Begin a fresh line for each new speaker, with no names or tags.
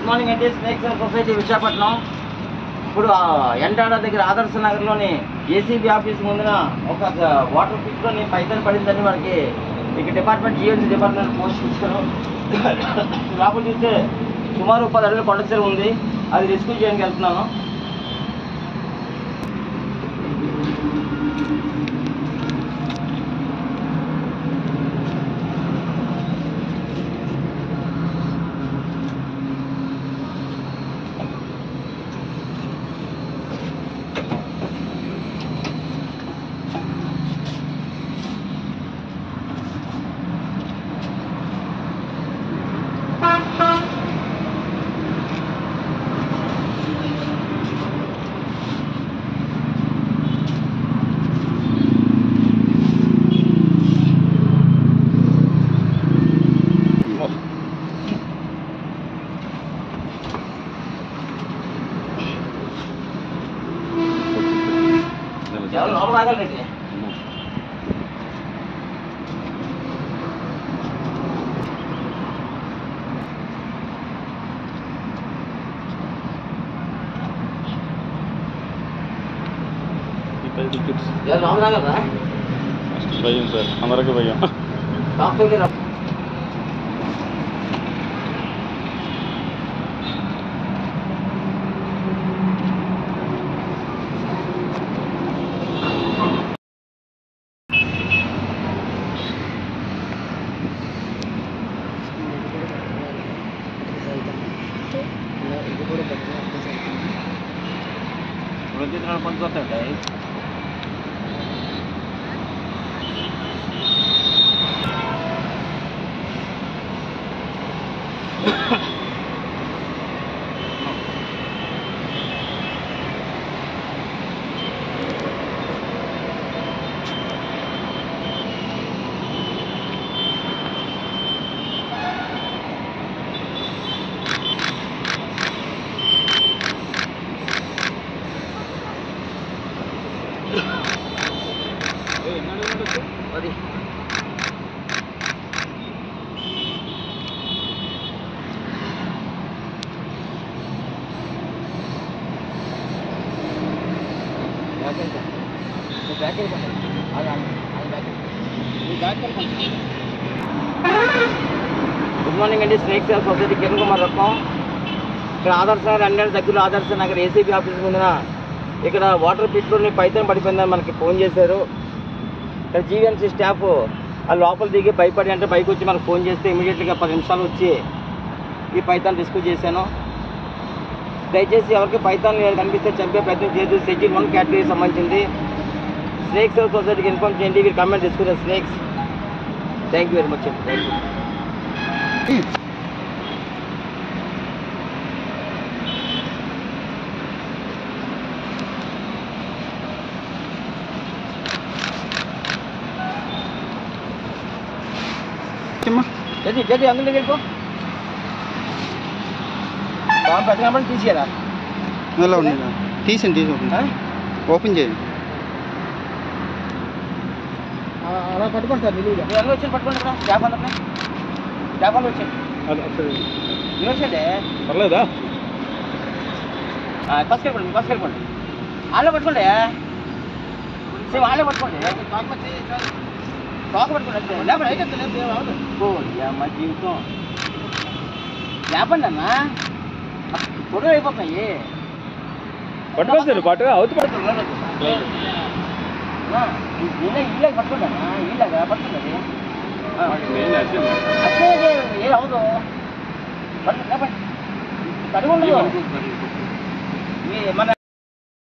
Good morning అండి. Snakes and society Visakhapatnam. ఇప్పుడు ఎంటాడ దగ్గర ఆదర్శ నగర్లోని ఏసీబీ ఆఫీస్ ముందున ఒక వాటర్ పిట్లోని పైసలు పడిందని మనకి ఇక డిపార్ట్మెంట్ జిఎంసీ డిపార్ట్మెంట్ పోస్ట్ ఇచ్చారు. లోపల చూస్తే సుమారు 10 అడుగుల కొండ చెరువు ఉంది. అది రెస్క్యూ చేయడానికి వెళ్తున్నాను. లోపల ఆగాలండి. లోపల ఆగలరా?
భయం సార్, అందరికీ భయం.
కొంచెం వస్తాయి. అది గుడ్ మార్నింగ్ అండి. Snakes and society Kiran Kumar Ratnam. ఇక్కడ ఆదర్శ నగర్ అన్ని దగ్గరలో ఆదర్శ నగర్ ఏసీబీ ఆఫీస్ ముందున ఇక్కడ వాటర్ పిట్లోని పైతన్ పడిపోయిందని మనకి ఫోన్ చేశారు. ఇక్కడ జీవీఎంసీ స్టాఫ్ ఆ లోపల దిగి భయపడి అంటే పైకి వచ్చి మనకు ఫోన్ చేస్తే ఇమీడియట్గా 10 నిమిషాలు వచ్చి ఈ పైతాన్ రెస్క్యూ చేశాను. దయచేసి ఎవరికి పైతాన్ కనిపిస్తే చంపే ప్రయత్నం చేయదు. షెడ్యూల్ 1 కేటగిరీకి సంబంధించింది. స్నేక్స్ సొసైటీకి ఇన్ఫార్మ్ చేయండి. మీరు కమెంట్ చేసుకునే snakes. Thank you very much అండి. Thank you. జల్దీ జల్దీ అందులో వెళ్ళిపో. పెద్ద తీసేయరా?
ఎలా ఉంది? తీసండి, ఓపెన్ చేయండి.
అలా పట్టుకోండి సార్. మీరు అందరూ వచ్చి పట్టుకోండి. ఇక్కడ స్టాఫ్ అందరినీ స్టాఫ్ వాళ్ళు వచ్చారు. మీరు వచ్చండి.
పర్లేదా?
కసుకెళ్ళిపోండి. కసుకెళ్ళిపోండి. వాళ్ళే పట్టుకోండి. సేమ్ వాళ్ళే పట్టుకోండి. తోక పట్టుకోండి. లేపండి. అయితే ఓ మా జీవితం లేపండి అన్న. ఫోటో అయిపోతున్నాయి.
పట్టుకోండి సార్, పట్టుగా అవుతు
ఇలాగ పట్టుకోండి అన్న. ఇలాగా పట్టుకోండి. అదే ఏ అవదు. పట్టుకోండి. లేపండి. కడుగు మన